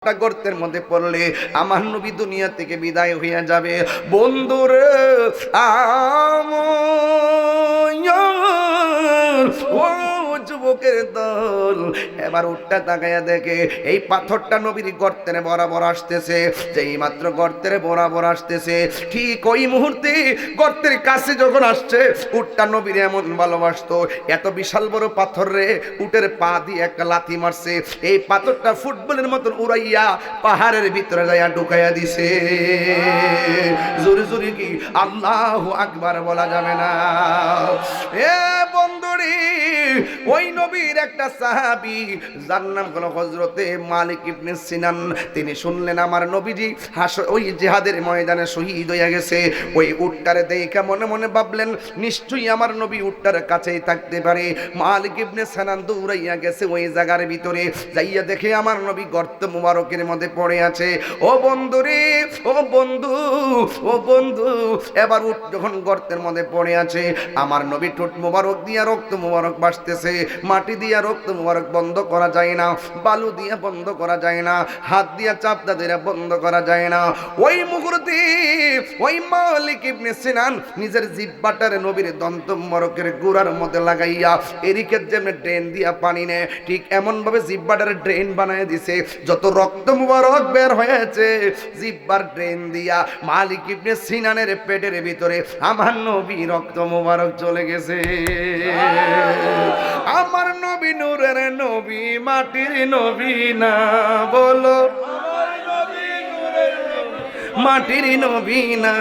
গর্তের মধ্যে পড়লে আমার নবী দুনিয়া থেকে বিদায় হইয়া যাবে। বন্ধুরে ও যুবকের দল, এবার উঠটা তাকাইয়া দেখে এই পাথরটা নবীর গর্তের বরাবর আসতেছে। যেই মাত্র গর্তের বরাবর আসতেছে, ঠিক ওই মুহূর্তে গর্তের কাছে যখন আসছে, উটটা নবীর এমন ভালোবাসতো, এত বিশাল বড় পাথর রে, উটের পা দিয়ে একটা লাথি মারছে, এই পাথরটা ফুটবলের মতন উড়াইয়া পাহাড়ের ভিতরে যাইয়া ঢুকাইয়া দিছে। জোরে জোরে কি আল্লাহু আকবার বলা যাবে না? এ বন্ধুরি, ওই নবীর একটা সাহাবী, যার নাম হলো হযরতে মালিক ইবনে সিনান, তিনি শুনলেন আমার নবীজি ওই জিহাদের ময়দানে শহীদ হইয়া গেছে। ওই উটটারে দেখে মনে মনে ভাবলেন, নিশ্চয়ই আমার নবী উটটার কাছেই থাকতে পারে। মালিক ইবনে সিনান দৌড়াইয়া গেছে ওই জায়গার ভিতরে, যাইয়া দেখে আমার নবী গর্ত মুবারকের মধ্যে পড়ে আছে। ও বন্ধুরে, ও বন্ধু, ও বন্ধু, এবার উট যখন গর্তের মধ্যে পড়ে আছে, আমার নবী ঠোঁট মুবারক দিয়া রক্ত মুবারক বাসতেছে। মাটি দিয়া রক্ত মুবারক বন্ধ করা যায় না, বালু দিয়া বন্ধ করা যায় না, হাত দিয়া চাপদা দিয়া বন্ধ করা যায় না। ওই মুহূর্তে ওই মালিক ইবনে সিনান নিজের জিহ্বাটারে নবীর দন্ত মুবারকের গোড়ার মধ্যে লাগাইয়া এরিকের যেমন ড্রেন দিয়া পানি নেয়, ঠিক এমন ভাবে জিহ্বাটারে ড্রেন বানায় দিছে। যত রক্ত মুবারক বের হয়েছে জিহ্বার ড্রেন দিয়া মালিক ইবনে সিনানের পেটের ভিতরে আমার নবী রক্ত মুবারক চলে গেছে। আমার নবী নূরের নবী, মাটির নবী না, বলো মাটির নবী না।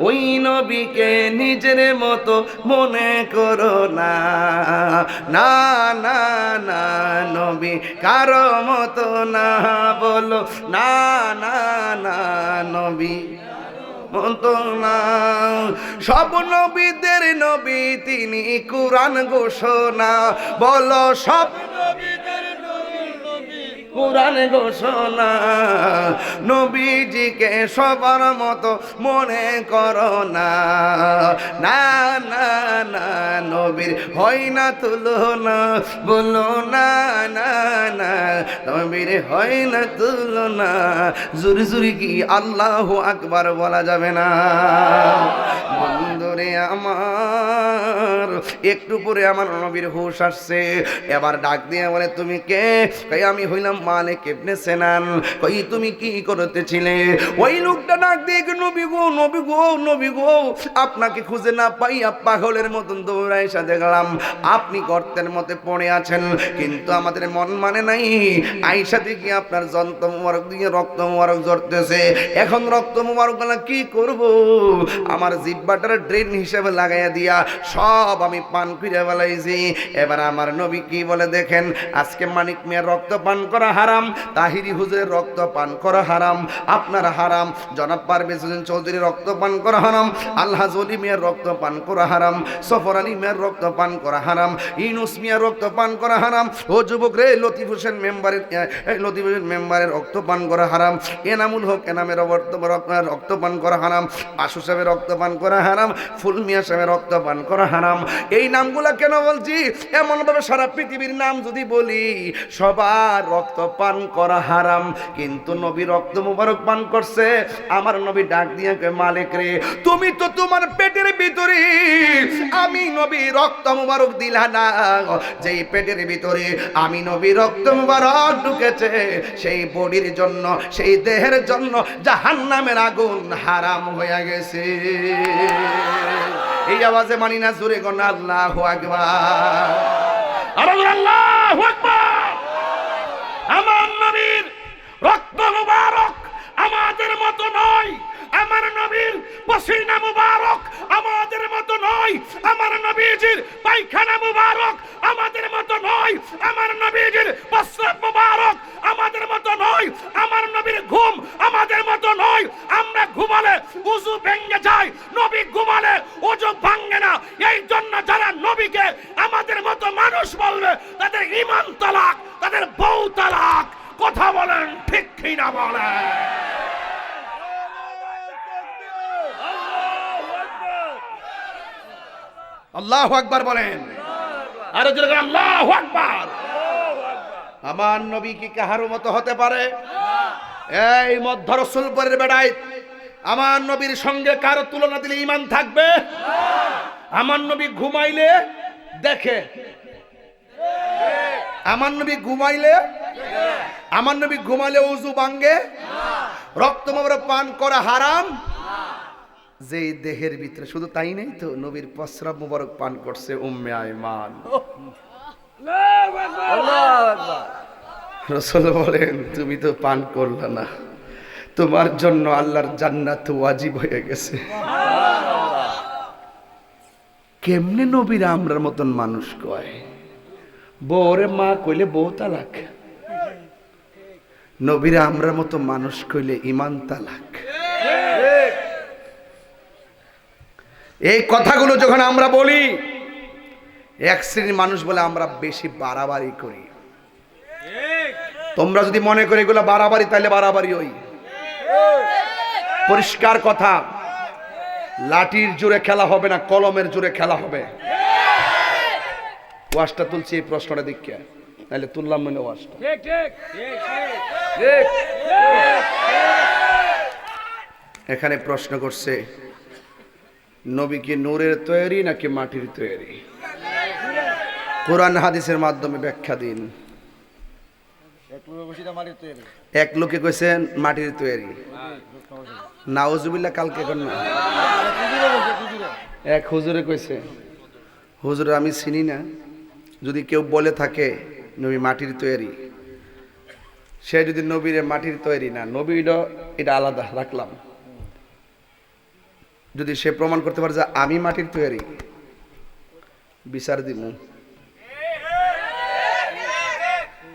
ওই নবীকে নিজের মতো মনে করো না, না না না, নবী কারো মতো না, বলো না না না, নবী মতো না। সব নবীদের নবী তিনি, কুরআন ঘোষণা, বলো সব কুরআন ঘোষণা। নবীজিকে সবার মতো মনে করো না, না না না, নবীর হয় না তুলনা, বলো না না না, নবীর হয় না তুলনা। জোরে জোরে কি আল্লাহু আকবার বলা যাবে না? বন্ধুরে আমার, একটু পরে আমার নবীর হুঁশ আসছে। এবার ডাক দিয়ে বলে, তুমি কে? কই আমি হইলাম মালিক ইবনে সিনান। কই তুমি কি করতেছিলে? ওই লোকটা ডাক দিয়ে, নবী গো, নবী গো, নবী গো, আপনাকে খুঁজে না পাইয়া পাগলের মতন দৌড়াইসা দেখলাম আপনি গর্তের মধ্যে পড়ে আছেন, কিন্তু আমাদের মন মানে নাই। আইসা দেখি আপনার জন্ত মুবারক দিয়ে রক্ত মুবারক ঝরতেছে। এখন রক্ত মুবারক কি করব? আমার জিহ্বাটার ড্রেন হিসেবে লাগাইয়া দিয়া সব আমি পান করে ফেলাইছি। এবার আমার নবী কি বলে দেখেন, আজকে মানিক মিয়ার রক্ত পান করা হারাম, তাহিরি হুজুরের রক্ত পান করা হারাম, আপনার হারাম, জনাব পারভেজ হোসেন চৌধুরীর রক্ত পান করা হারাম, আলহাজ অলি মিয়ার রক্ত পান করা হারাম, সফর আলী মিয়ার রক্ত পান করা হারাম, ইউনুস মিয়ার রক্ত পান করা হারাম। ও যুবক রে, লতিফ হোসেন মেম্বারের রক্ত পান করা হারাম, এনামুল হক এনামের রক্ত পান করা হারাম, আশু সাহেবের রক্ত পান করা হারাম, ফুল মিয়া সাহেবের রক্ত পান করা হারাম। এই নামগুলা কেন বলছি? এমন ভাবে সারা পৃথিবীর নাম যদি বলি সবার রক্ত পান করা হারাম, কিন্তু নবী রক্ত মুবারক পান করছে। আমার নবী ডাক দিয়ে মালিক রে, তুমি তো তোমার পেটের ভিতরে আমি নবী রক্ত মুবারক দিলা না, যেই পেটের ভিতরে আমি নবী রক্ত মুবারক ঢুকেছে, সেই বডির জন্য, সেই দেহের জন্য জাহান্নামের আগুন হারাম হয়ে গেছে। এই আওয়াজে মানি না, জোরে গণ আল্লাহু আকবার, আল্লাহু আকবার। আমার নবীর রক্ত মুবারক আমাদের মতো নয়, আমার নবীর পসিনা মুবারক আমাদের মতো নয়, আমার নবীজির পায়খানা মুবারক আমাদের মতো নয়, আমার নবীজির প্রস্রাব মুবারক আমাদের মতো নয়, আমার নবীর ঘুম আমাদের মতো নয়। আমরা ঘুমালে ওযু ভেঙে যায়, নবী ঘুমালে ওযু ভাঙে না। এই জন্য যারা নবীকে আমাদের মতো মানুষ বলবে, তাদের ঈমান তালাক, তাদের বউ তালাক। কথা বলেন ঠিক কি না বলেন? আল্লাহু আকবার বলেন, আরে জোরে আল্লাহু আকবার। আমার নবী কি কাহারও মতো হতে পারে? এই মধ্য রসুলপুরের বেড়ায় আমার নবীর সঙ্গে কারো তুলনা দিলে ঈমান থাকবে? আমার নবী ঘুমাইলে দেখে, আমার নবী ঘুমাইলে, আমার নবী ঘুমাইলে ওযু ভাঙে, রক্ত মোবারক পান করা হারাম। যে দেহের ভিতরে, শুধু তাই নেই তো, নবীর প্রস্রাব মোবারক পান করছে উম্মে আইমান। রাসূল বলেন তুমি তো পান করলে না, তোমার জন্য আল্লাহর জান্নাত ওয়াজিব হয়ে গেছে। কেমনে নবীরা আমরার মতন মানুষ কয়? বউরে মা কইলে বউ তালাক, নবীরা আমরার মতো মানুষ কইলে ঈমান তালাক। এই কথাগুলো যখন আমরা বলি, এক শ্রেণীর মানুষ বলে আমরা বেশি বাড়াবাড়ি করি। তোমরা যদি মনে করে এগুলো বাড়াবাড়ি, তাহলে বাড়াবাড়ি ওই পরিষ্কার কথা। লাঠির জোরে খেলা হবে না, কলমের জোরে খেলা হবে। ওয়াজটা তুলছি এই প্রশ্নটা দিকে, তাহলে তুললাম মানে ওয়াজটা। এখানে প্রশ্ন করছে নবী কি নূরের তৈরি নাকি মাটির তৈরি? কোরআন হাদিসের মাধ্যমে ব্যাখ্যা দিন। এক লোকে কইছেন মাটির তৈরি, নাউজুবিল্লাহ কালকে কোন না। এক হুজুরে কইছে, হুজুর আমি চিনি না, যদি কেউ বলে থাকে নবী মাটির তৈরি, সে যদি নবীর মাটির তৈরি না, নবী এটা আলাদা রাখলাম। যদি সে প্রমাণ করতে পারে যে আমি মাটির তৈরি, বিচার দিব।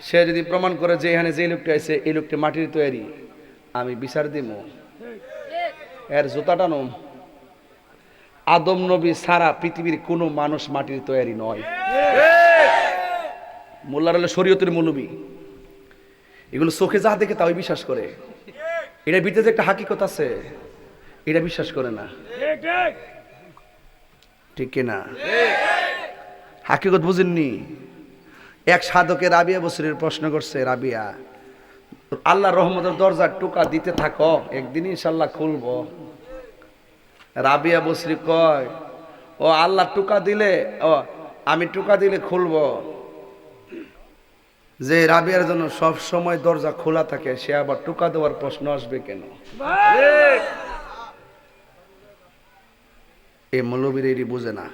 সে যদি প্রমাণ করে যে এখানে যে লোকটা আছে এই লোকটা মাটির তৈরি, আমি বিচার দিব। এর জুতাটা নম। আদম নবী সারা পৃথিবীর কোনো মানুষ মাটির তৈরি নয়। মোল্লার হলো শরীয়তের মৌলবী, এগুলো চোখে যা দেখে তাই বিশ্বাস করে। এটা ভিতরে যে একটা হাকিকত আছে এটা বিশ্বাস করে না, ঠিক কিনা? হাকিকত বুঝেননি? এক সাধকে রাবিয়া বসরির প্রশ্ন করছে, রাবিয়া আল্লাহ রহমতের দরজার টুকা দিতে থাকো, একদিন ইনশাল্লাহ খুলবো। রাবিয়া বসরি কয়, ও আল্লাহ টুকা দিলে, ও আমি টুকা দিলে খুলবো। যে রাবিয়ার জন্য সব সময় দরজা খোলা থাকে, সে আবার টুকা দেওয়ার প্রশ্ন আসবে কেন? এই মৌলবীর এটি বুঝে না।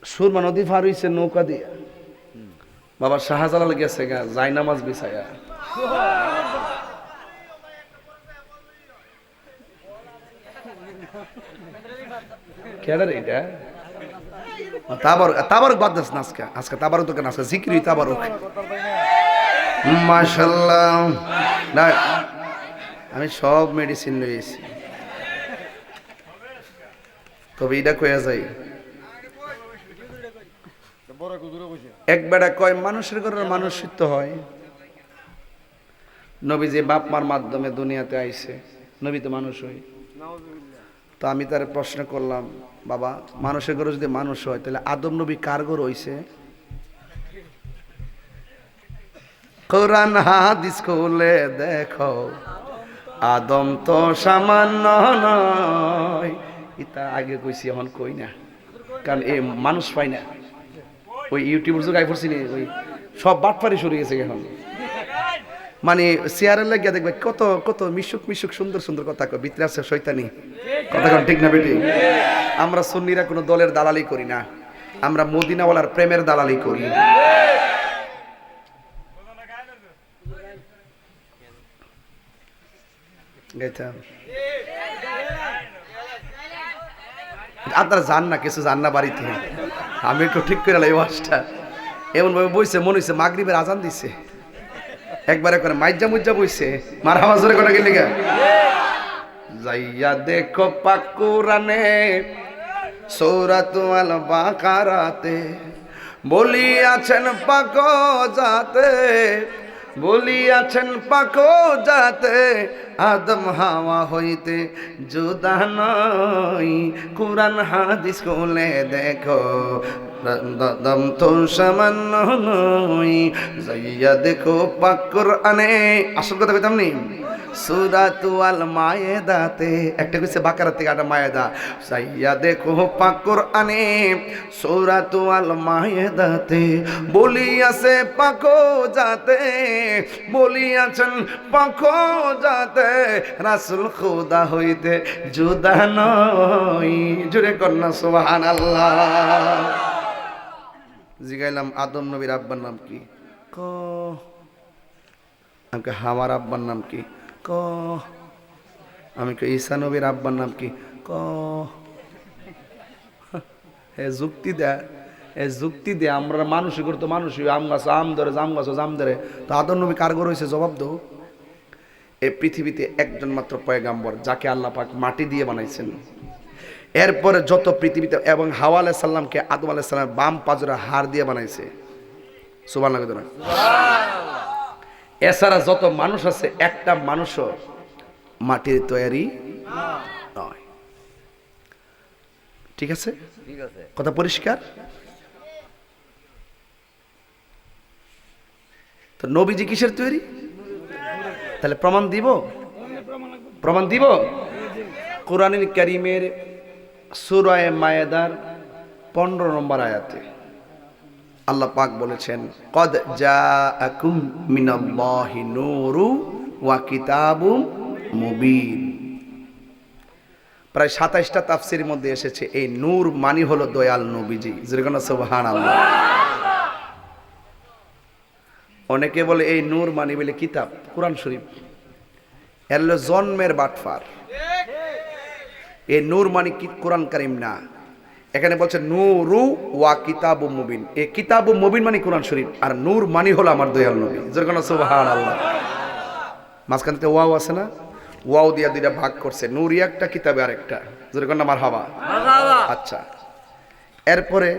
সুরমা নদী পার হইছে নৌকা দিয়া, বাবা শাহজালাল গেছে গা যাই নামাজ বিছায়া। কেডা রে এটা? তাবারক বাদ দাস না, আজকে তাবারক তো কেন, আজকে জিকির তাবারক। মাশাআল্লাহ, না আমি সব মেডিসিন লইছি, তবে এটা কয়া যায়। এক বেড়া কয় মানুষের ঘরের মানুষিত্ব হয়। নবী যে বাপ মার মাধ্যমে দুনিয়াতে আইছে, নবী তো মানুষ হই। তো আমি তার প্রশ্ন করলাম, বাবা মানুষের ঘরে যদি মানুষ হয় তাহলে আদম নবী কার ঘর হইছে? কোরআন হাদিস খুলে দেখো, আদম তো সামান্য নয়। এটা আগে কইছি, এখন কই না, কারণ এ মানুষ পাই না। ওই ইউটিউবের যুগ আই পড়ছি, ওই সব বাটপারি শুরু গেছে এখন। মানে চেয়ারের লাগিয়া দেখবে কত কত মিশুক মিশুক সুন্দর সুন্দর কথা কয়, ভিতরে আছে শয়তানি কথা কন, ঠিক না বেটি? আমরা সুন্নিরা কোনো দলের দালালি করি না, আমরা মদিনাওয়ালার প্রেমের দালালি করি। আপনারা যান না, কিছু যান না বাড়িতে, আমি একটু ঠিক করে এই ওয়াজটা এমন ভাবে বইছে, মনে হইছে মাগরিবের আজান দিছে, একবারে করে মাইজা মুজ্জা বইছে। মার আওয়াজ ধরে কথা গেলে গা যাইয়া দেখো পাক কুরআনে সূরাতুল আল বাকারাতে বলিয়াছেন পাক জাতে বলিয়াছেন পাকো যাতে আদম হাওয়া হইতে জুদা নয়, কুরআন হাদিস খুলে দেখো দম তো সামান্য নয়, যাইয়া দেখো পাক কোরআনে। আসল কথা কইতাম নি, সূরাতুল মায়েদাতে একটা কইছে বাকারা থেকে একটা মায়েদা, যাইয়া দেখো পাক কোরআনে সূরাতুল মায়েদাতে বলিয়াছে পাকো যাতে, বলিয়াছেন পাকো যাতে রাসূল খোদা হইতে জুদা নয়। জুরে কন্যা সুবহানাল্লাহ। জিগাইলাম আদম নবীর আব্বার নাম কি? ক আমাকে আমার আব্বার নাম কি? ক আমি ঈসা নবীর আব্বার নাম কি? ক এ যুক্তি দে আমরা মানুষই করতো মানুষই, আম গাছ আম ধরে, জাম গাছ জাম ধরে, তো আদম নবী কারগর হয়েছে জবাব দো। এই পৃথিবীতে একজন মাত্র পয়গাম্বর যাকে আল্লাহ পাক মাটি দিয়ে বানাইছেন। এরপরে যত পৃথিবীতে এবং হাওয়া আলাইহিস সালামকে আদম আলাইহিস সালামের বাম পাজরে হাড় দিয়ে বানাইছে। সুবহানাল্লাহ। সুবহানাল্লাহ। এছাড়া যত মানুষ আছে একটা মানুষও মাটির তৈরি নয়। ঠিক আছে, কথা পরিষ্কার। তো নবীজি কিসের তৈরি? তাহলে প্রমাণ দিব, প্রমাণ দিব। কোরআনুল কারীমের সূরা মায়েদার 15 নম্বর আয়াতে আল্লাহ পাক বলেছেন, কদ জাআকুম মিনাল্লাহি নূরু ওয়া কিতাবুম মুবিন। প্রায় 27টা তাফসীরের মধ্যে এসেছে এই নূর মানে হলো দয়াল নবীজি। যেরকম সুবহানাল্লাহ। অনেকে বলে এই নূর মানে বলে কিতাব, কোরআন শরীফ। এর হলো জন্মের বাটফার। এই নূর মানে কি কোরআন কারীম না। এখানে বলছে নূরু ওয়া কিতাবুম মুবিন। এই কিতাবুম মুবিন মানে কোরআন শরীফ, আর নূর মানে হলো আমার দয়াল নবী। যেরকম সুবহানাল্লাহ। মাঝখানে ওয়াও আছে না, ওয়াও দিয়া দুইটা ভাগ করছে, নূরি একটা কিতাবে আরেকটা। যেরকম মারহাবা। আচ্ছা, এরপরে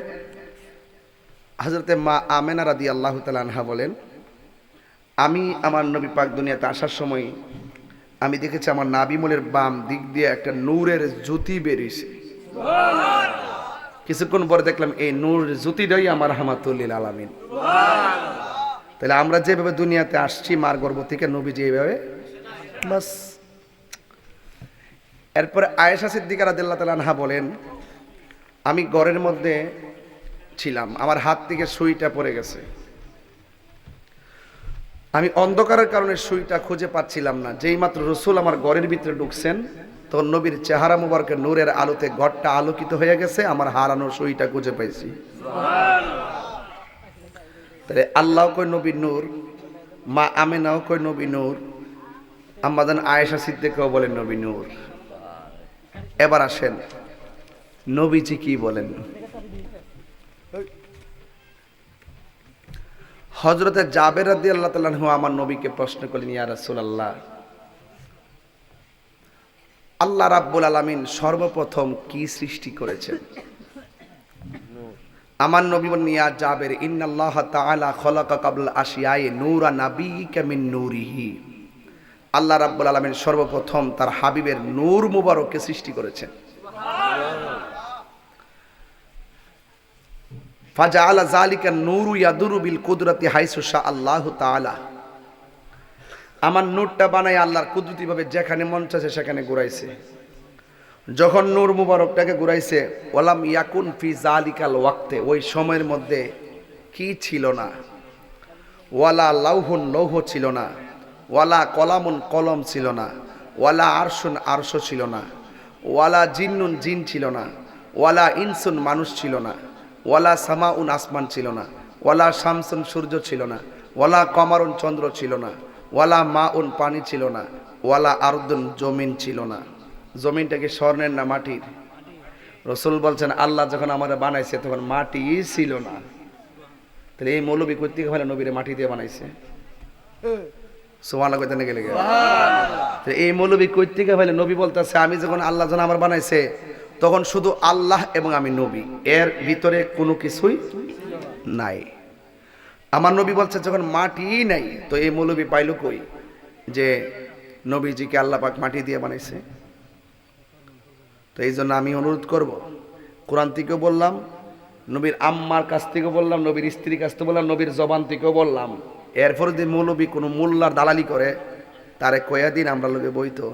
হযরতে মা আমেনা রাদিয়াল্লাহু তাআলা আনহা বলেন, আমি আমার নবী পাক দুনিয়াতে আসার সময় আমি দেখেছি আমার নাবিমুলের বাম দিক দিয়ে একটা নূরের জ্যোতি বেরিয়েছে। কিছুক্ষণ পরে দেখলাম এই নূর জ্যোতিটাই আমার রাহমাতুল লিল আলামিন। তাহলে আমরা যেভাবে দুনিয়াতে আসছি মার গর্ভ থেকে, নবীজি এইভাবে বাস। এরপরে আয়েশা সিদ্দিকা রাদিয়াল্লাহু তাআলা আনহা বলেন, আমি ঘরের মধ্যে ছিলাম, আমার হাত থেকে সুইটা পড়ে গেছে। আমি অন্ধকারের কারণে সুইটা খুঁজে পাচ্ছিলাম না। যেই মাত্র রাসূল আমার ঘরের ভিতরে ঢুকছেন, তো নবীর চেহারা মুবারকের নূরের আলোতে ঘরটা আলোকিত হয়ে গেছে, আমার হারানো সুইটা খুঁজে পাইছি। তাহলে আল্লাহ কই নবী নূর, মা আমেনাও কই নবী নূর, আম্মাজান আয়েশা সিদ্দিকাও বলেন নবী নূর। এবার আসেন নবীজি কি বলেন। হযরতে জাবের রাদিয়াল্লাহু তাআলা আনহু আমার নবীকে প্রশ্ন করলেন, ইয়া রাসূলুল্লাহ, আল্লাহ রাব্বুল আলামিন সর্বপ্রথম কি সৃষ্টি করেছেন? আমার নবী বলেন, ইয়া জাবের, ইন্নাল্লাহ তাআলা খলাকা ক্বাবলা আশিয়াই নূরা নাবিয়িকা মিন নূরিহি। আল্লাহ রাব্বুল আলামিন সর্বপ্রথম তার হাবিবের নূর মুবারককে সৃষ্টি করেছেন। ফাজাআলা যালিকা নূরু ইয়াদুরু বিল কুদরতি হাইসু শা আল্লাহু তাআলা। আমার নূরটা বানায় আল্লাহর কুদরতি ভাবে যেখানে মন চাইছে সেখানে ঘুরাইছে। যখন নূর মুবারকটাকে ঘুরাইছে, ওয়ালাম ইয়াকুন ফি যালিকাল ওয়াক্তে, ওই সময়ের মধ্যে কি ছিল না? ওয়ালা লাউহুন লৌহ ছিল না, ওয়ালা কলামুন কলম ছিল না, ওয়ালা আরশুন আরশ ছিল না, ওয়ালা জিন্নুন জিন ছিল না, ওয়ালা ইনসুন মানুষ ছিল না, ওয়ালা সামাউন আসমান ছিল না, ওয়ালা শামসুন সূর্য ছিল না, ওয়ালা কমারুন চন্দ্র ছিল না, ওয়ালা মাউন পানি ছিল না, ওয়ালা আরদুন জমিন ছিল না। জমিনটাকে স্বর্ণের না মাটির? রাসূল বলছেন আল্লাহ যখন আমাদের বানাইছে তখন মাটি ছিল না। তাহলে এই মৌলবী কর্তৃক হলে নবীরে মাটি দিয়ে বানাইছে। সুবহানাল্লাহ কইতে গেলে এই মৌলবী কর্তৃক হলে নবী বলতেছে আমি যখন আল্লাহ যখন আমার বানাইছে তখন শুধু আল্লাহ এবং আমি নবী, এর ভিতরে কোনো কিছুই নাই। আমার নবী বলছে যখন মাটি নাই তো এই মৌলবী পাইল কই যে নবীজিকে আল্লাহ পাক মাটি দিয়ে বানাইছে। তো এই জন্য আমি অনুরোধ করব, কোরআন থেকেও বললাম, নবীর আম্মার কাছ থেকেও বললাম, নবীর স্ত্রীর কাছ থেকে বললাম, নবীর জবান থেকেও বললাম, এরপর যদি মৌলবী কোনো মোল্লার দালালি করে তারে কয়া দিন আমরা লোকে বইতো।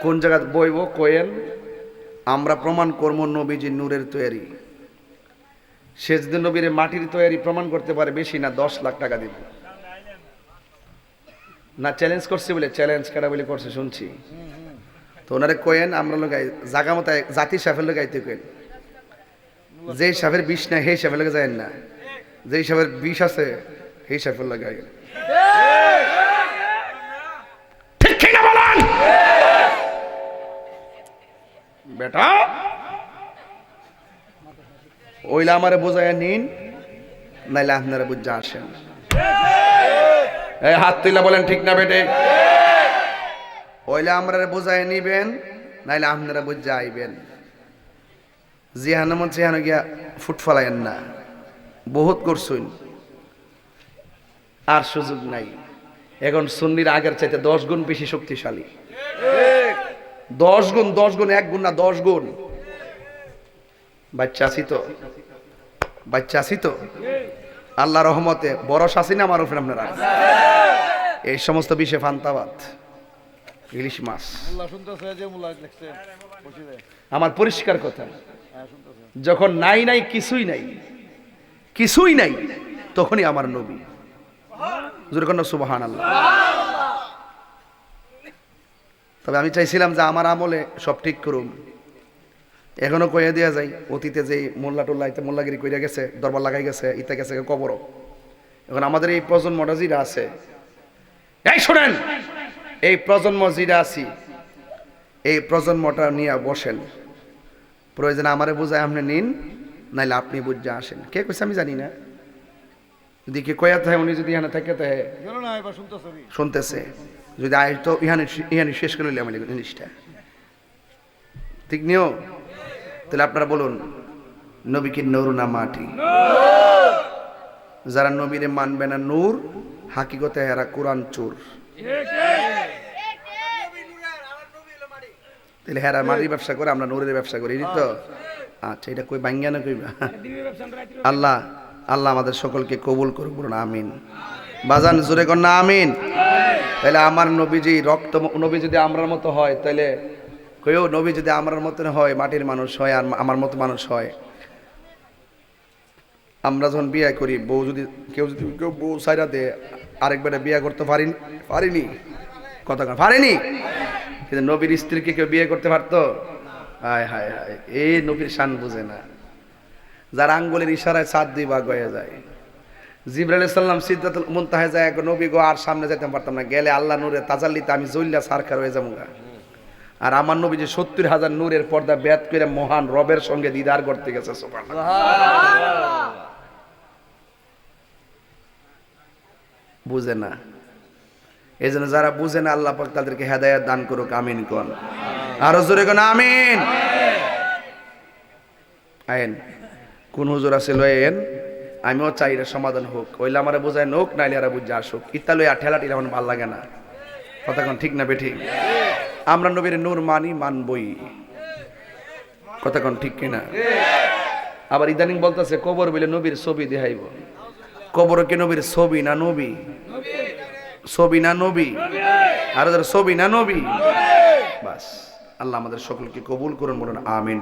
কোন জায়গায় বইব কোয়েন, আমরা প্রমাণ করবো নবীজি নূরের তৈরি। সে যদি নবীর মাটির তৈরি প্রমাণ করতে পারে, বেশি না 10 লাখ টাকা দিব। না চ্যালেঞ্জ করছে বলে, চ্যালেঞ্জ কারা বলে করছে শুনছি। তো ওনারে কোয়েন আমরা লোক জাগা মতো জাতির সাফের লোক গাইতে কোয়েন, যে সাফের বিষ নাই সেই সাফের লোকে যায় না, যেই সাফের বিষ আছে সেই সাফের লোক গাই। ঠিক কিনা বলেন বেটা? ওইলা আমারে বোঝায় নিন, নাইলে আপনারা বুঝা আসেন। এই হাত তুইলা বলেন ঠিক না বেটে? ওইলা আমরা বোঝায় নিবেন, নাইলে আপনারা বুঝা আইবেন। জিহানো মন জিহানো গিয়া ফুট ফলাইয়েন না, বহুত করছুন, আর সুযোগ নাই। এখন সুন্নির আগের চাইতে 10 গুণ বেশি শক্তিশালী। 10 গুণ, 1 গুণ না 10 গুণ। বাচ্চা আছি তো আল্লাহ রহমতে বড় শাসি না আমার উপরে আপনারা। এই সমস্ত বিষয়ে ফান্তাবাদ, ইলিশ মাছ আমার পরিষ্কার কথা। যখন নাই কিছুই নাই তখনই আমার নবী। সুবহানাল্লাহ। তবে আমি চাইছিলাম যে আমার আমলে সব ঠিক করুন, এখনো কয়ে দেওয়া যায়। অতীতে যে মোল্লা টোল্লাইতে মোল্লাগিরি কইরা গেছে, দরবার লাগাই গেছে, ইতা গেছে কবর। এখন আমাদের এই প্রজন্মটা যেটা আছে, এই শোনেন, এই প্রজন্ম যেটা আছি, এই প্রজন্মটা নিয়ে বসেন। প্রয়োজনে আমারে বুঝায় আপনি নিন, নাইলে আপনি বুঝা আসেন। কে কইছে আমি জানি না, যদি কে কয়া থাকে উনি যদি এখানে থাকে তাহে শুনতেছে, যদি আয় তো ইহানি শেষ করে নিলে আমি জিনিসটা ঠিক নিও। তাহলে আপনারা বলুন, নবী কি নূর না মাটি? যারা নবীরে মানবে না নূর, হাকিকতে এরা কোরআন চোর। তাহলে হেরা মাটির ব্যবসা করে, আমরা নূরের ব্যবসা করি তো। আচ্ছা, এটা কই বাঙ্গা না কইবা? আল্লাহ আমাদের সকলকে কবুল করুক, বলুন আমিন। বাজান জোরে কর না আমিন। তাহলে আমার নবীজি রক্ত, নবী যদি আমরার মতো হয়, তাহলে কেউ নবী যদি আমার মতন হয়, মাটির মানুষ হয়, আর আমার মতো মানুষ হয়, আমরা যখন বিয়ে করি, কেউ বউ সাইরা দে, আরেকবারে বিয়ে করতে পারিনি কথা পারেনি, কিন্তু নবীর স্ত্রীকে কেউ বিয়ে করতে পারতো? হায় হায় হায়, এই নবীর শান বুঝে না। যার আঙ্গুলের ইশারায় 7 2 ভাগ হয়ে যায়। জিবরাইল আলাইহিস সালাম সিদরাতুল মুনতাহায় যায়, নবী গো আর সামনে যেতে পারতাম না, গেলে আল্লাহ নূরে তাজাল্লিতে আমি জ্বললা সারখার হয়ে যাবো। আর আমার নবী যে 70,000 নূরের পর্দা বেদ করে মহান রবের সঙ্গে দিদার করতে গেছে। সুবহানাল্লাহ। বুঝে না, এই জন্য যারা বুঝে না আল্লাহ পাক তাদেরকে হেদায়েত দান করুক, আমিন কোন। আরো জোরে কোন আমিন। আইন কোন হুজুর আছে লয়েন, আমিও চাই এর সমাধান হোক। ওইলে আমারে বোঝায় নোক, নাইলে আর বুঝা আসুক। ইত্তা লইয়া ঠেলাটিলা আমার ভালো লাগে না। কথা কোন ঠিক না বেঠিক? আমরা নবীর নূর মানবই। কথা কোন ঠিক কিনা? আবার ইদানিং বলতেছে কবর বলে নবীর ছবি দেখাইব। কবর কি নবীর ছবি না নবী? ছবি না নবী? আর ছবি না নবী? বাস, আল্লাহ আমাদের সকলকে কবুল করুন, বলুন আমিন।